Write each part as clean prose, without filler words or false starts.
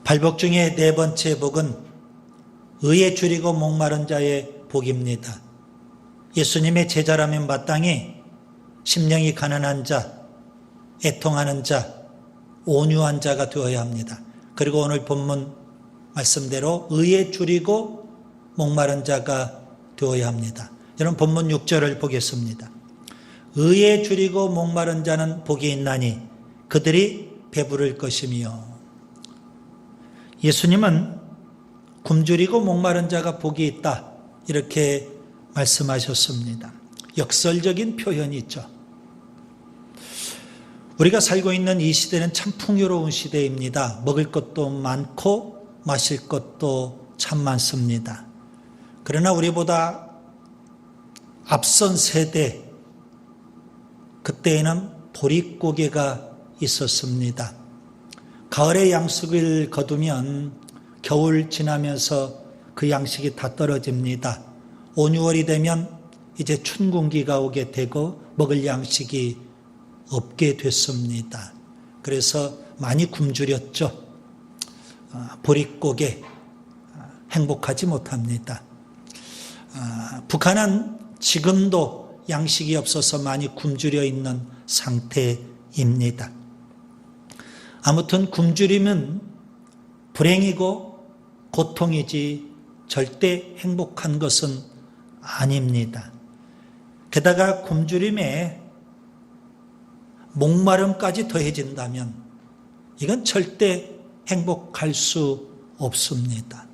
8복 중에 네 번째 복은 의에 줄이고 목마른 자의 복입니다. 예수님의 제자라면 마땅히 심령이 가난한 자, 애통하는 자, 온유한 자가 되어야 합니다. 그리고 오늘 본문 말씀대로 의에 줄이고 목마른 자가 되어야 합니다. 여러분 본문 6절을 보겠습니다. 의에 줄이고 목마른 자는 복이 있나니 그들이 배부를 것이며. 예수님은 굶주리고 목마른 자가 복이 있다 이렇게 말씀하셨습니다. 역설적인 표현이 있죠. 우리가 살고 있는 이 시대는 참 풍요로운 시대입니다. 먹을 것도 많고 마실 것도 참 많습니다. 그러나 우리보다 앞선 세대, 그때에는 보릿고개가 있었습니다. 가을에 양식을 거두면 겨울 지나면서 그 양식이 다 떨어집니다. 5, 6월이 되면 이제 춘궁기가 오게 되고 먹을 양식이 없게 됐습니다. 그래서 많이 굶주렸죠. 보릿고개, 행복하지 못합니다. 북한은 지금도 양식이 없어서 많이 굶주려 있는 상태입니다. 아무튼 굶주림은 불행이고 고통이지 절대 행복한 것은 아닙니다. 게다가 굶주림에 목마름까지 더해진다면 이건 절대 행복할 수 없습니다.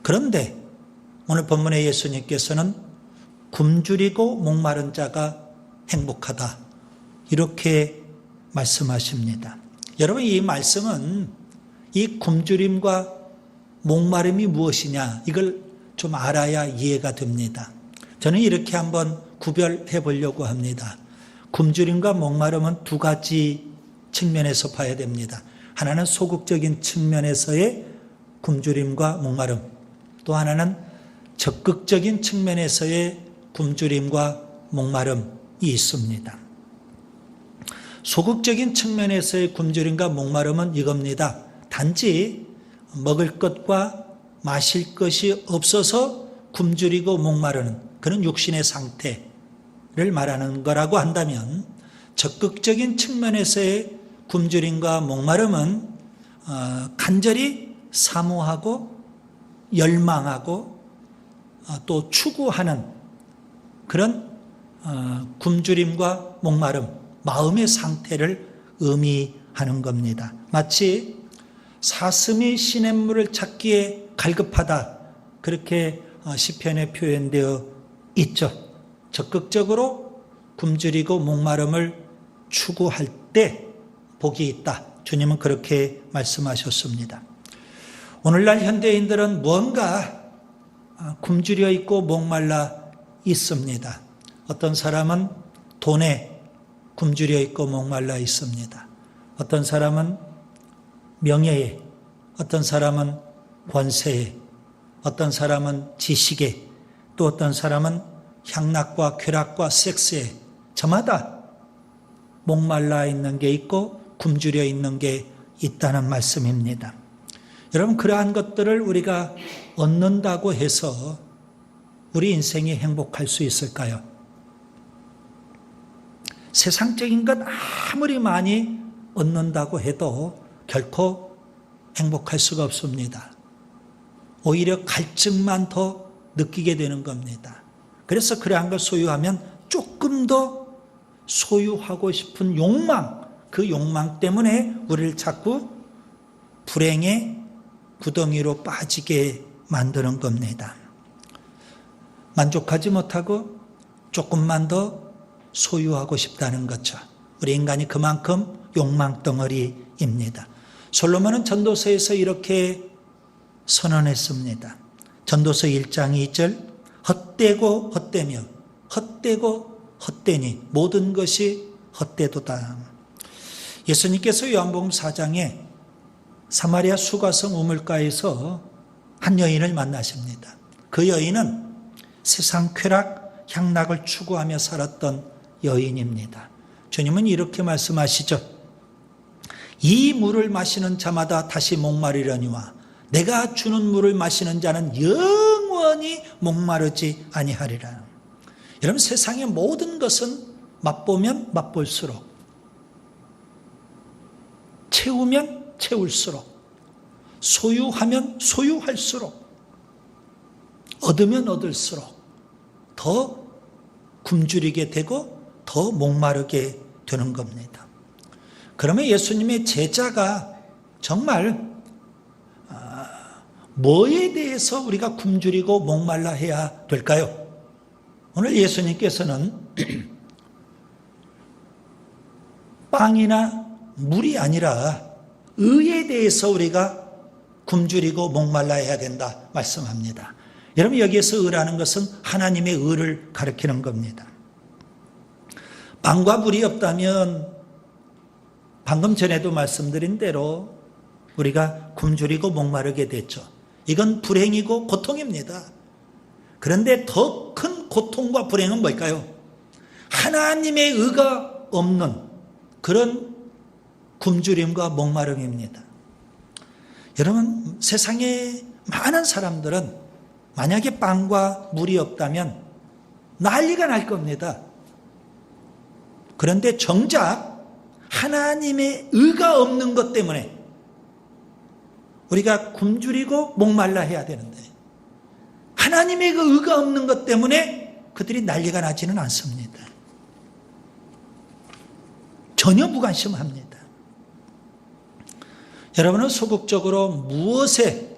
그런데 오늘 본문의 예수님께서는 굶주리고 목마른 자가 행복하다 이렇게 말씀하십니다. 여러분 이 말씀은 이 굶주림과 목마름이 무엇이냐 이걸 좀 알아야 이해가 됩니다. 저는 이렇게 한번 구별해 보려고 합니다. 굶주림과 목마름은 두 가지 측면에서 봐야 됩니다. 하나는 소극적인 측면에서의 굶주림과 목마름, 또 하나는 적극적인 측면에서의 굶주림과 목마름이 있습니다. 소극적인 측면에서의 굶주림과 목마름은 이겁니다. 단지 먹을 것과 마실 것이 없어서 굶주리고 목마르는 그런 육신의 상태를 말하는 거라고 한다면, 적극적인 측면에서의 굶주림과 목마름은 간절히 사모하고 열망하고 또 추구하는 그런 굶주림과 목마름, 마음의 상태를 의미하는 겁니다. 마치 사슴이 시냇물을 찾기에 갈급하다 그렇게 시편에 표현되어 있죠. 적극적으로 굶주리고 목마름을 추구할 때 복이 있다. 주님은 그렇게 말씀하셨습니다. 오늘날 현대인들은 뭔가 굶주려 있고 목말라 있습니다. 어떤 사람은 돈에 굶주려 있고 목말라 있습니다. 어떤 사람은 명예에, 어떤 사람은 권세에, 어떤 사람은 지식에, 또 어떤 사람은 향락과 쾌락과 섹스에, 저마다 목말라 있는 게 있고 굶주려 있는 게 있다는 말씀입니다. 여러분, 그러한 것들을 우리가 얻는다고 해서 우리 인생이 행복할 수 있을까요? 세상적인 것 아무리 많이 얻는다고 해도 결코 행복할 수가 없습니다. 오히려 갈증만 더 느끼게 되는 겁니다. 그래서 그러한 걸 소유하면 조금 더 소유하고 싶은 욕망, 그 욕망 때문에 우리를 자꾸 불행의 구덩이로 빠지게 만드는 겁니다. 만족하지 못하고 조금만 더 소유하고 싶다는 거죠. 우리 인간이 그만큼 욕망 덩어리입니다. 솔로몬은 전도서에서 이렇게 선언했습니다. 전도서 1장 2절, 헛되고 헛되며 헛되고 헛되니 모든 것이 헛되도다. 예수님께서 요한복음 4장에 사마리아 수가성 우물가에서 한 여인을 만나십니다. 그 여인은 세상 쾌락, 향락을 추구하며 살았던 여인입니다. 주님은 이렇게 말씀하시죠. 이 물을 마시는 자마다 다시 목마르려니와 내가 주는 물을 마시는 자는 영원히 목마르지 아니하리라. 여러분, 세상의 모든 것은 맛보면 맛볼수록, 채우면 채울수록, 소유하면 소유할수록, 얻으면 얻을수록 더 굶주리게 되고 더 목마르게 되는 겁니다. 그러면 예수님의 제자가 정말 뭐에 대해서 우리가 굶주리고 목말라 해야 될까요? 오늘 예수님께서는 빵이나 물이 아니라 의에 대해서 우리가 굶주리고 목말라 해야 된다 말씀합니다. 여러분, 여기에서 의라는 것은 하나님의 의를 가리키는 겁니다. 빵과 물이 없다면 방금 전에도 말씀드린 대로 우리가 굶주리고 목마르게 됐죠. 이건 불행이고 고통입니다. 그런데 더 큰 고통과 불행은 뭘까요? 하나님의 의가 없는 그런 굶주림과 목마름입니다. 여러분, 세상에 많은 사람들은 만약에 빵과 물이 없다면 난리가 날 겁니다. 그런데 정작 하나님의 의가 없는 것 때문에 우리가 굶주리고 목말라 해야 되는데, 하나님의 그 의가 없는 것 때문에 그들이 난리가 나지는 않습니다. 전혀 무관심합니다. 여러분은 소극적으로 무엇에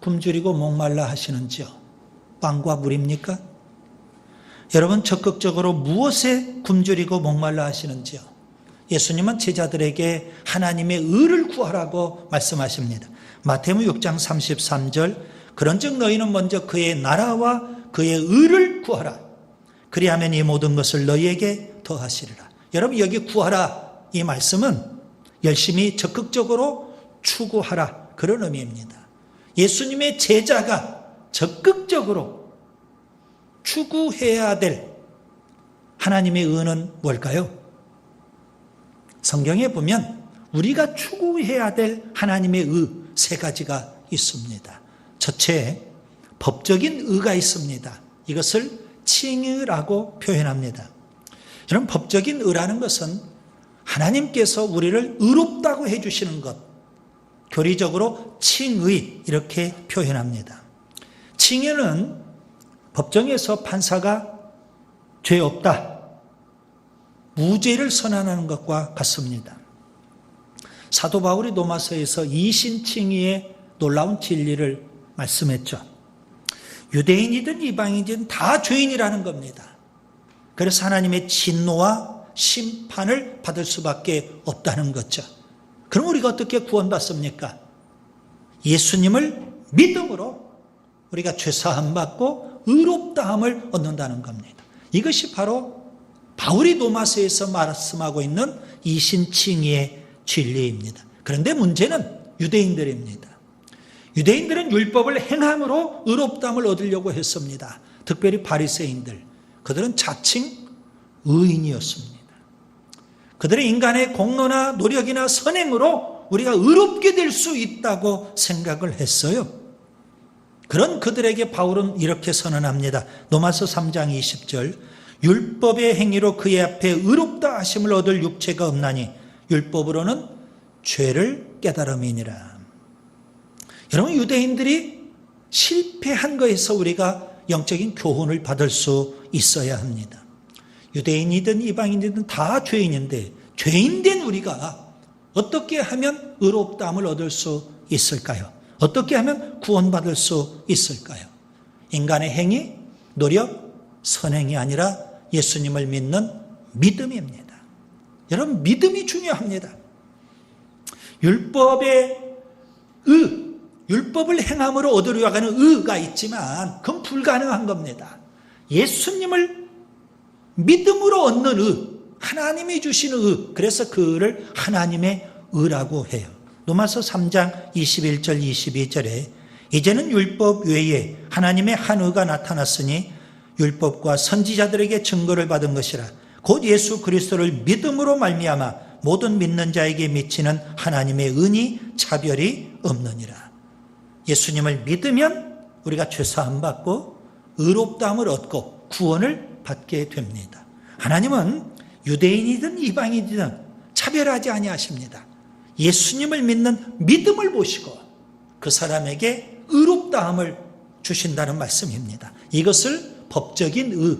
굶주리고 목말라 하시는지요? 빵과 물입니까? 여러분, 적극적으로 무엇에 굶주리고 목말라 하시는지요? 예수님은 제자들에게 하나님의 의를 구하라고 말씀하십니다. 마태복음 6장 33절, 그런즉 너희는 먼저 그의 나라와 그의 의를 구하라. 그리하면 이 모든 것을 너희에게 더하시리라. 여러분, 여기 구하라, 이 말씀은 열심히 적극적으로 추구하라, 그런 의미입니다. 예수님의 제자가 적극적으로 추구해야 될 하나님의 의는 뭘까요? 성경에 보면 우리가 추구해야 될 하나님의 의 세 가지가 있습니다. 첫째, 법적인 의가 있습니다. 이것을 칭의라고 표현합니다. 여러분, 법적인 의라는 것은 하나님께서 우리를 의롭다고 해주시는 것, 교리적으로 칭의 이렇게 표현합니다. 칭의는 법정에서 판사가 죄 없다, 무죄를 선언하는 것과 같습니다. 사도 바울이 로마서에서 이신칭의의 놀라운 진리를 말씀했죠. 유대인이든 이방인이든 다 죄인이라는 겁니다. 그래서 하나님의 진노와 심판을 받을 수밖에 없다는 거죠. 그럼 우리가 어떻게 구원받습니까? 예수님을 믿음으로 우리가 죄사함 받고 의롭다함을 얻는다는 겁니다. 이것이 바로 바울이 로마서에서 말씀하고 있는 이신칭의의 진리입니다. 그런데 문제는 유대인들입니다. 유대인들은 율법을 행함으로 의롭다함을 얻으려고 했습니다. 특별히 바리새인들, 그들은 자칭 의인이었습니다. 그들의 인간의 공로나 노력이나 선행으로 우리가 의롭게 될 수 있다고 생각을 했어요. 그런 그들에게 바울은 이렇게 선언합니다. 로마서 3장 20절, 율법의 행위로 그의 앞에 의롭다 하심을 얻을 육체가 없나니 율법으로는 죄를 깨달음이니라. 여러분, 유대인들이 실패한 것에서 우리가 영적인 교훈을 받을 수 있어야 합니다. 유대인이든 이방인이든 다 죄인인데, 죄인된 우리가 어떻게 하면 의롭다함을 얻을 수 있을까요? 어떻게 하면 구원받을 수 있을까요? 인간의 행위, 노력, 선행이 아니라 예수님을 믿는 믿음입니다. 여러분, 믿음이 중요합니다. 율법의 의, 율법을 행함으로 얻으려 하는 의가 있지만 그건 불가능한 겁니다. 예수님을 믿음으로 얻는 의, 하나님이 주시는 의, 그래서 그 의를 하나님의 의라고 해요. 로마서 3장 21절 22절에 이제는 율법 외에 하나님의 한 의가 나타났으니 율법과 선지자들에게 증거를 받은 것이라 곧 예수 그리스도를 믿음으로 말미암아 모든 믿는 자에게 미치는 하나님의 은이 차별이 없느니라. 예수님을 믿으면 우리가 죄사함 받고 의롭다함을 얻고 구원을 받게 됩니다. 하나님은 유대인이든 이방인이든 차별하지 아니하십니다. 예수님을 믿는 믿음을 보시고 그 사람에게 의롭다함을 주신다는 말씀입니다. 이것을 법적인 의,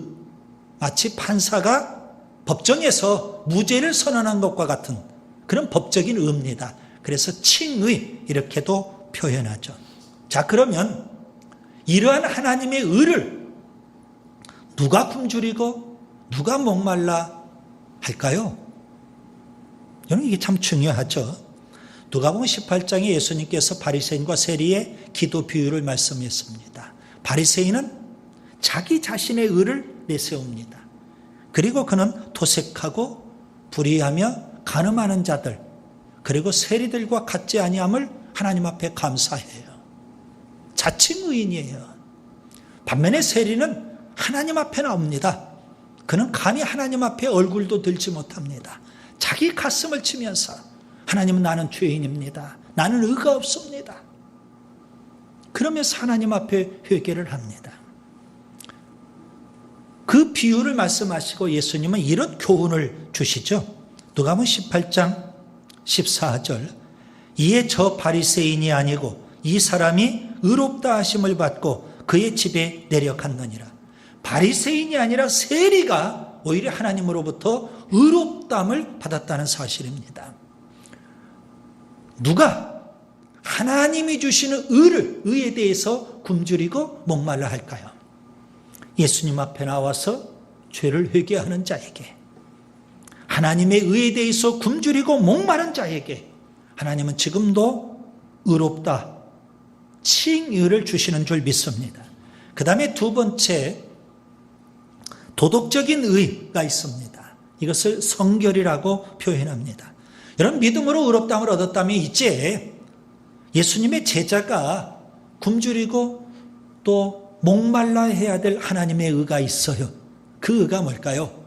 마치 판사가 법정에서 무죄를 선언한 것과 같은 그런 법적인 의입니다. 그래서 칭의 이렇게도 표현하죠. 자, 그러면 이러한 하나님의 의를 누가 굶주리고 누가 목말라 할까요? 여러분, 이게 참 중요하죠. 누가복음 18장에 예수님께서 바리새인과 세리의 기도 비유를 말씀했습니다. 바리새인은 자기 자신의 의를 내세웁니다. 그리고 그는 토색하고 불의하며 간음하는 자들, 그리고 세리들과 같지 아니함을 하나님 앞에 감사해요. 자칭 의인이에요. 반면에 세리는 하나님 앞에 나옵니다. 그는 감히 하나님 앞에 얼굴도 들지 못합니다. 자기 가슴을 치면서 하나님은 나는 죄인입니다. 나는 의가 없습니다. 그러면서 하나님 앞에 회개를 합니다. 그 비유를 말씀하시고 예수님은 이런 교훈을 주시죠. 누가복음 18장 14절, 이에 저 바리새인이 아니고 이 사람이 의롭다 하심을 받고 그의 집에 내려갔느니라. 바리새인이 아니라 세리가 오히려 하나님으로부터 의롭다함을 받았다는 사실입니다. 누가 하나님이 주시는 의에 대해서 굶주리고 목말라 할까요? 예수님 앞에 나와서 죄를 회개하는 자에게, 하나님의 의에 대해서 굶주리고 목마른 자에게 하나님은 지금도 의롭다, 칭의를 주시는 줄 믿습니다. 그 다음에 두 번째, 도덕적인 의가 있습니다. 이것을 성결이라고 표현합니다. 여러분, 믿음으로 의롭다함을 얻었다면 이제 예수님의 제자가 굶주리고 또 목말라 해야 될 하나님의 의가 있어요. 그 의가 뭘까요?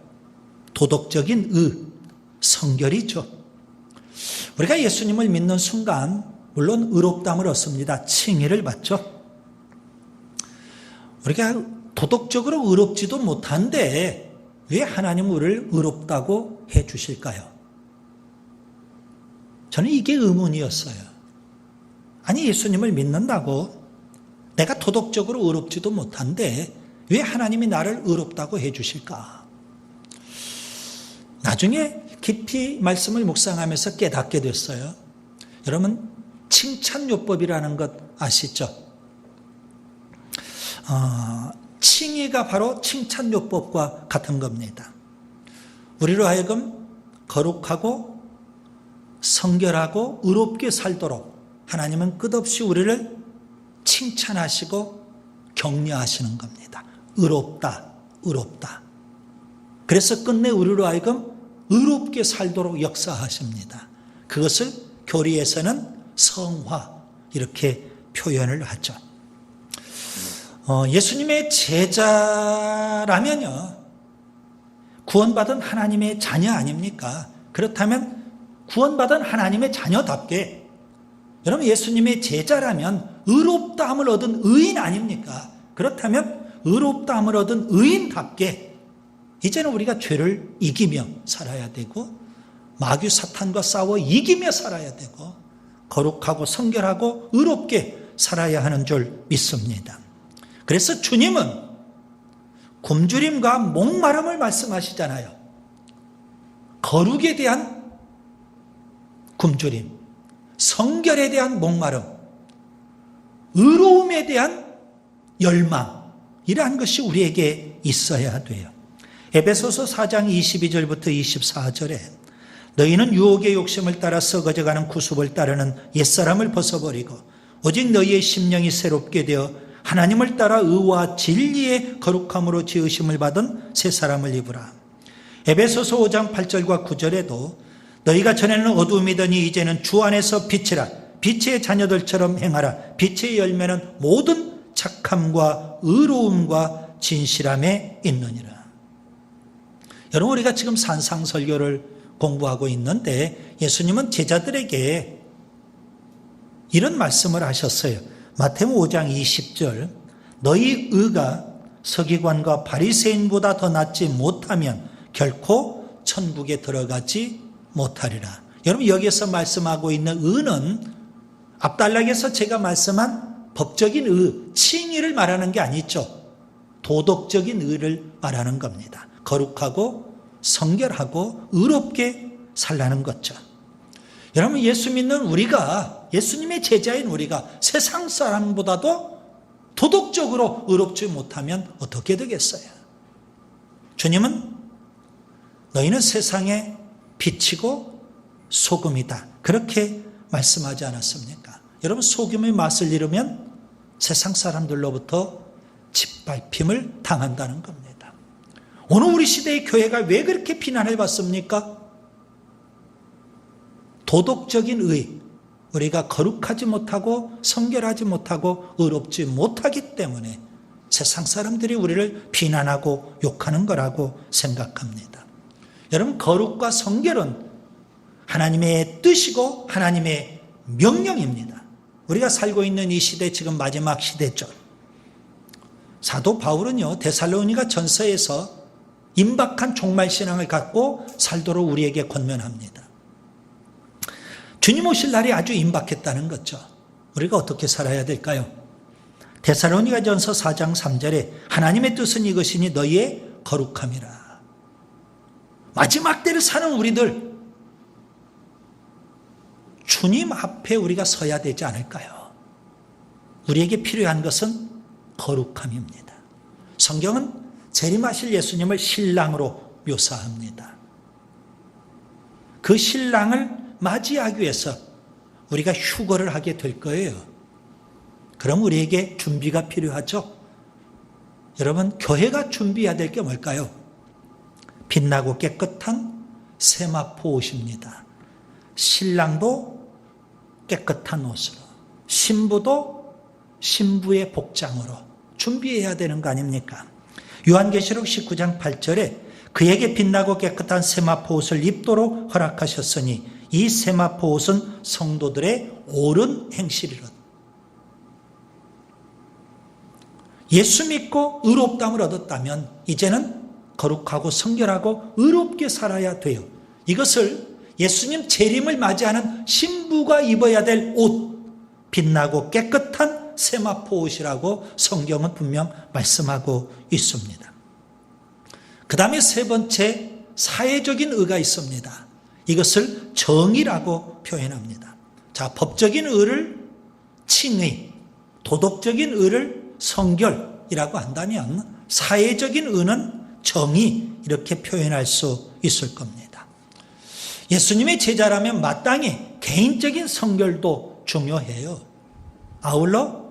도덕적인 의, 성결이죠. 우리가 예수님을 믿는 순간 물론 의롭다함을 얻습니다. 칭의를 받죠. 우리가 도덕적으로 의롭지도 못한데 왜 하나님은 우리를 의롭다고 해 주실까요? 저는 이게 의문이었어요. 아니, 예수님을 믿는다고 내가 도덕적으로 의롭지도 못한데 왜 하나님이 나를 의롭다고 해 주실까? 나중에 깊이 말씀을 묵상하면서 깨닫게 됐어요. 여러분, 칭찬요법이라는 것 아시죠? 칭의가 바로 칭찬요법과 같은 겁니다. 우리로 하여금 거룩하고 성결하고 의롭게 살도록 하나님은 끝없이 우리를 칭찬하시고 격려하시는 겁니다. 의롭다, 의롭다. 그래서 끝내 우리로 하여금 의롭게 살도록 역사하십니다. 그것을 교리에서는 성화 이렇게 표현을 하죠. 예수님의 제자라면요, 구원받은 하나님의 자녀 아닙니까? 그렇다면 구원받은 하나님의 자녀답게, 여러분, 예수님의 제자라면 의롭다함을 얻은 의인 아닙니까? 그렇다면 의롭다함을 얻은 의인답게 이제는 우리가 죄를 이기며 살아야 되고 마귀 사탄과 싸워 이기며 살아야 되고 거룩하고 성결하고 의롭게 살아야 하는 줄 믿습니다. 그래서 주님은 굶주림과 목마름을 말씀하시잖아요. 거룩에 대한 굶주림, 성결에 대한 목마름, 의로움에 대한 열망, 이러한 것이 우리에게 있어야 돼요. 에베소서 4장 22절부터 24절에 너희는 유혹의 욕심을 따라 썩어져가는 구습을 따르는 옛사람을 벗어버리고 오직 너희의 심령이 새롭게 되어 하나님을 따라 의와 진리의 거룩함으로 지으심을 받은 새 사람을 입으라. 에베소서 5장 8절과 9절에도 너희가 전에는 어두움이더니 이제는 주 안에서 빛이라. 빛의 자녀들처럼 행하라. 빛의 열매는 모든 착함과 의로움과 진실함에 있느니라. 여러분, 우리가 지금 산상설교를 공부하고 있는데 예수님은 제자들에게 이런 말씀을 하셨어요. 마태복음 5장 20절 너희 의가 서기관과 바리새인보다 더 낫지 못하면 결코 천국에 들어가지 못하리라. 여러분 여기에서 말씀하고 있는 의는 앞단락에서 제가 말씀한 법적인 의, 칭의를 말하는 게 아니죠. 도덕적인 의를 말하는 겁니다. 거룩하고 성결하고 의롭게 살라는 거죠. 여러분 예수 믿는 우리가, 예수님의 제자인 우리가 세상 사람보다도 도덕적으로 의롭지 못하면 어떻게 되겠어요? 주님은 너희는 세상의 빛이고 소금이다. 그렇게 말씀하지 않았습니까? 여러분 소금의 맛을 잃으면 세상 사람들로부터 짓밟힘을 당한다는 겁니다. 오늘 우리 시대의 교회가 왜 그렇게 비난을 받습니까? 도덕적인 의, 우리가 거룩하지 못하고 성결하지 못하고 의롭지 못하기 때문에 세상 사람들이 우리를 비난하고 욕하는 거라고 생각합니다. 여러분 거룩과 성결은 하나님의 뜻이고 하나님의 명령입니다. 우리가 살고 있는 이 시대 지금 마지막 시대죠. 사도 바울은요 데살로니가 전서에서 임박한 종말신앙을 갖고 살도록 우리에게 권면합니다. 주님 오실 날이 아주 임박했다는 거죠. 우리가 어떻게 살아야 될까요? 데살로니가 전서 4장 3절에 하나님의 뜻은 이것이니 너희의 거룩함이라. 마지막 때를 사는 우리들 주님 앞에 우리가 서야 되지 않을까요? 우리에게 필요한 것은 거룩함입니다. 성경은 재림하실 예수님을 신랑으로 묘사합니다. 그 신랑을 맞이하기 위해서 우리가 휴거를 하게 될 거예요. 그럼 우리에게 준비가 필요하죠. 여러분 교회가 준비해야 될 게 뭘까요? 빛나고 깨끗한 세마포 옷입니다. 신랑도 깨끗한 옷으로, 신부도 신부의 복장으로 준비해야 되는 거 아닙니까? 요한계시록 19장 8절에 그에게 빛나고 깨끗한 세마포 옷을 입도록 허락하셨으니 이 세마포 옷은 성도들의 옳은 행실이로다. 예수 믿고 의롭다함을 얻었다면 이제는 거룩하고 성결하고 의롭게 살아야 돼요. 이것을 예수님 재림을 맞이하는 신부가 입어야 될 옷, 빛나고 깨끗한 세마포 옷이라고 성경은 분명 말씀하고 있습니다. 그 다음에 세 번째 사회적인 의가 있습니다. 이것을 정의라고 표현합니다. 자, 법적인 의를 칭의, 도덕적인 의를 성결이라고 한다면 사회적인 의는 정의 이렇게 표현할 수 있을 겁니다. 예수님의 제자라면 마땅히 개인적인 성결도 중요해요. 아울러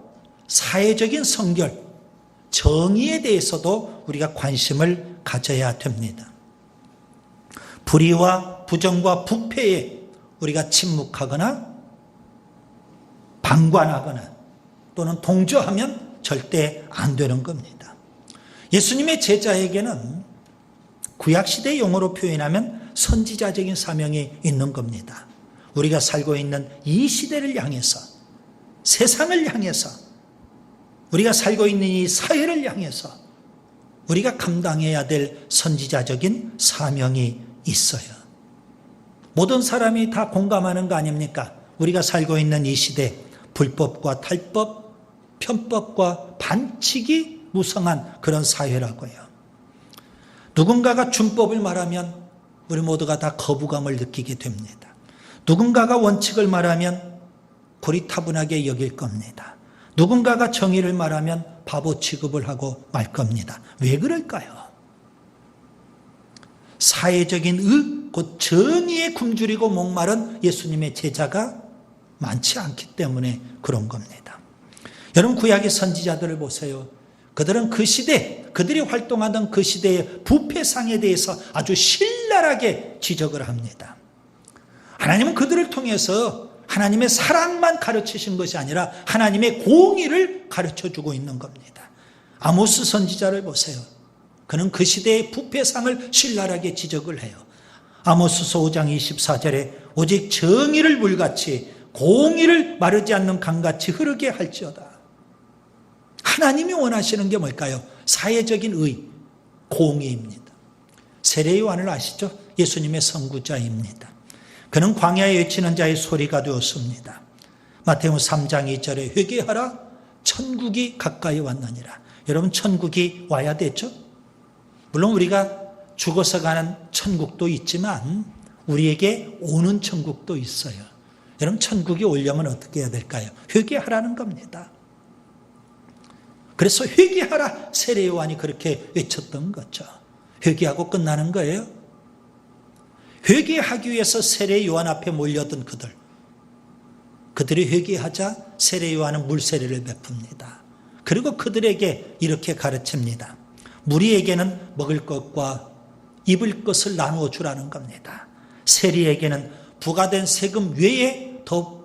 사회적인 성결, 정의에 대해서도 우리가 관심을 가져야 됩니다. 불의와 부정과 부패에 우리가 침묵하거나 방관하거나 또는 동조하면 절대 안 되는 겁니다. 예수님의 제자에게는 구약시대 용어로 표현하면 선지자적인 사명이 있는 겁니다. 우리가 살고 있는 이 시대를 향해서, 세상을 향해서, 우리가 살고 있는 이 사회를 향해서 우리가 감당해야 될 선지자적인 사명이 있어요. 모든 사람이 다 공감하는 거 아닙니까? 우리가 살고 있는 이 시대, 불법과 탈법, 편법과 반칙이 무성한 그런 사회라고요. 누군가가 준법을 말하면 우리 모두가 다 거부감을 느끼게 됩니다. 누군가가 원칙을 말하면 고리타분하게 여길 겁니다. 누군가가 정의를 말하면 바보 취급을 하고 말 겁니다. 왜 그럴까요? 사회적인 의, 곧 정의에 굶주리고 목마른 예수님의 제자가 많지 않기 때문에 그런 겁니다. 여러분 구약의 선지자들을 보세요. 그들은 그 시대, 그들이 활동하던 그 시대의 부패상에 대해서 아주 신랄하게 지적을 합니다. 하나님은 그들을 통해서 하나님의 사랑만 가르치신 것이 아니라 하나님의 공의를 가르쳐주고 있는 겁니다. 아모스 선지자를 보세요. 그는 그 시대의 부패상을 신랄하게 지적을 해요. 아모스서 5장 24절에 오직 정의를 물같이 공의를 마르지 않는 강같이 흐르게 할지어다. 하나님이 원하시는 게 뭘까요? 사회적인 의, 공의입니다. 세례 요한을 아시죠? 예수님의 선구자입니다. 그는 광야에 외치는 자의 소리가 되었습니다. 마태복음 3장 2절에 회개하라 천국이 가까이 왔느니라. 여러분, 천국이 와야 되죠? 물론 우리가 죽어서 가는 천국도 있지만 우리에게 오는 천국도 있어요. 여러분, 천국이 오려면 어떻게 해야 될까요? 회개하라는 겁니다. 그래서 회개하라, 세례 요한이 그렇게 외쳤던 거죠. 회개하고 끝나는 거예요. 회개하기 위해서 세례 요한 앞에 몰려든 그들이 회개하자 세례 요한은 물세례를 베풉니다. 그리고 그들에게 이렇게 가르칩니다. 무리에게는 먹을 것과 입을 것을 나누어 주라는 겁니다. 세리에게는 부과된 세금 외에 더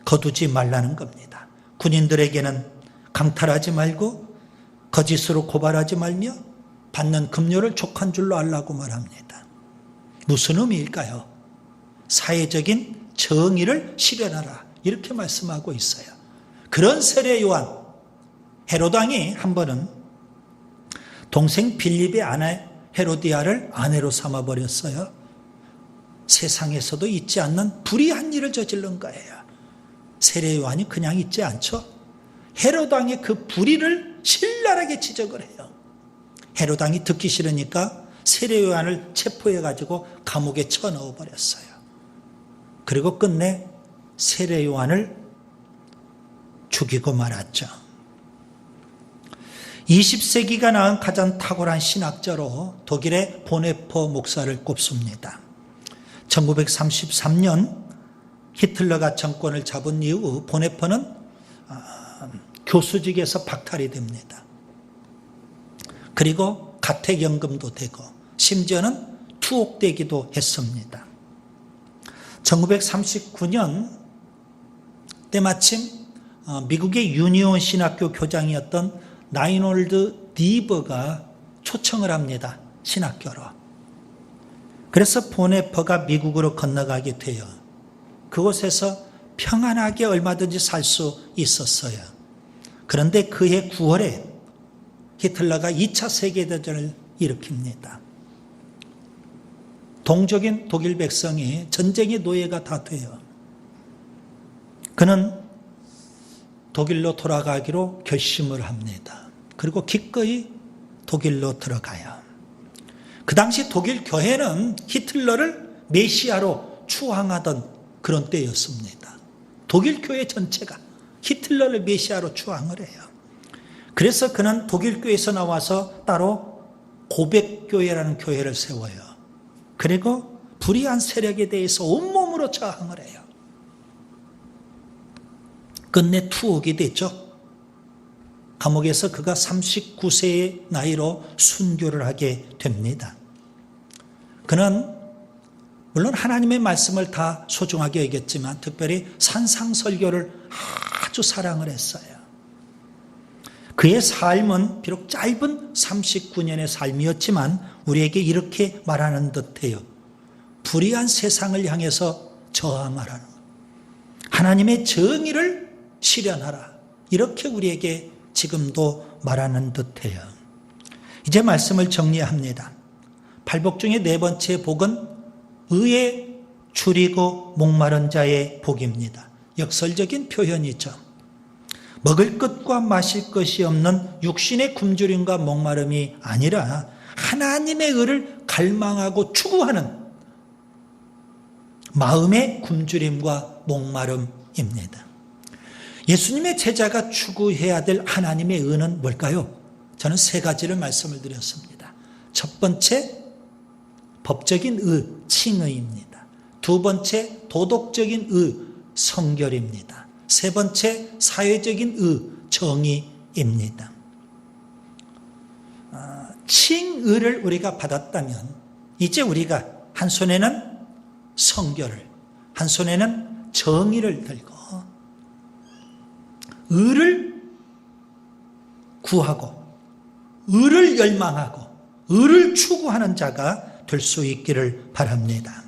거두지 말라는 겁니다. 군인들에게는 강탈하지 말고 거짓으로 고발하지 말며 받는 급료를 족한 줄로 알라고 말합니다. 무슨 의미일까요? 사회적인 정의를 실현하라, 이렇게 말씀하고 있어요. 그런 세례 요한, 헤로당이 한 번은 동생 빌립의 아내 헤로디아를 아내로 삼아버렸어요. 세상에서도 있지 않는 불의한 일을 저지른 거예요. 세례 요한이 그냥 있지 않죠. 헤로당의 그 불의를 신랄하게 지적을 해요. 헤로당이 듣기 싫으니까 세례 요한을 체포해가지고 감옥에 쳐넣어 버렸어요. 그리고 끝내 세례 요한을 죽이고 말았죠. 20세기가 낳은 가장 탁월한 신학자로 독일의 보네퍼 목사를 꼽습니다. 1933년 히틀러가 정권을 잡은 이후 보네퍼는 교수직에서 박탈이 됩니다. 그리고 가택연금도 되고 심지어는 투옥되기도 했습니다. 1939년 때마침 미국의 유니온 신학교 교장이었던 라이놀드 니버가 초청을 합니다. 신학교로. 그래서 보네퍼가 미국으로 건너가게 돼요. 그곳에서 평안하게 얼마든지 살 수 있었어요. 그런데 그해 9월에 히틀러가 2차 세계대전을 일으킵니다. 동족인 독일 백성이 전쟁의 노예가 다 돼요. 그는 독일로 돌아가기로 결심을 합니다. 그리고 기꺼이 독일로 들어가요. 그 당시 독일 교회는 히틀러를 메시아로 추앙하던 그런 때였습니다. 독일 교회 전체가 히틀러를 메시아로 추앙을 해요. 그래서 그는 독일 교회에서 나와서 따로 고백교회라는 교회를 세워요. 그리고 불의한 세력에 대해서 온몸으로 저항을 해요. 끝내 투옥이 됐죠. 감옥에서 그가 39세의 나이로 순교를 하게 됩니다. 그는 물론 하나님의 말씀을 다 소중하게 여겼지만 특별히 산상설교를 아주 사랑을 했어요. 그의 삶은 비록 짧은 39년의 삶이었지만 우리에게 이렇게 말하는 듯해요. 불의한 세상을 향해서 저항하라는 것. 하나님의 정의를 실현하라. 이렇게 우리에게 지금도 말하는 듯해요. 이제 말씀을 정리합니다. 팔복 중에 네 번째 복은 의에 줄이고 목마른 자의 복입니다. 역설적인 표현이죠. 먹을 것과 마실 것이 없는 육신의 굶주림과 목마름이 아니라 하나님의 의를 갈망하고 추구하는 마음의 굶주림과 목마름입니다. 예수님의 제자가 추구해야 될 하나님의 의는 뭘까요? 저는 세 가지를 말씀을 드렸습니다. 첫 번째, 법적인 의, 칭의입니다. 두 번째, 도덕적인 의, 성결입니다. 세 번째, 사회적인 의, 정의입니다. 칭의를 우리가 받았다면 이제 우리가 한 손에는 성결을, 한 손에는 정의를 들고 의를 구하고 의를 열망하고 의를 추구하는 자가 될 수 있기를 바랍니다.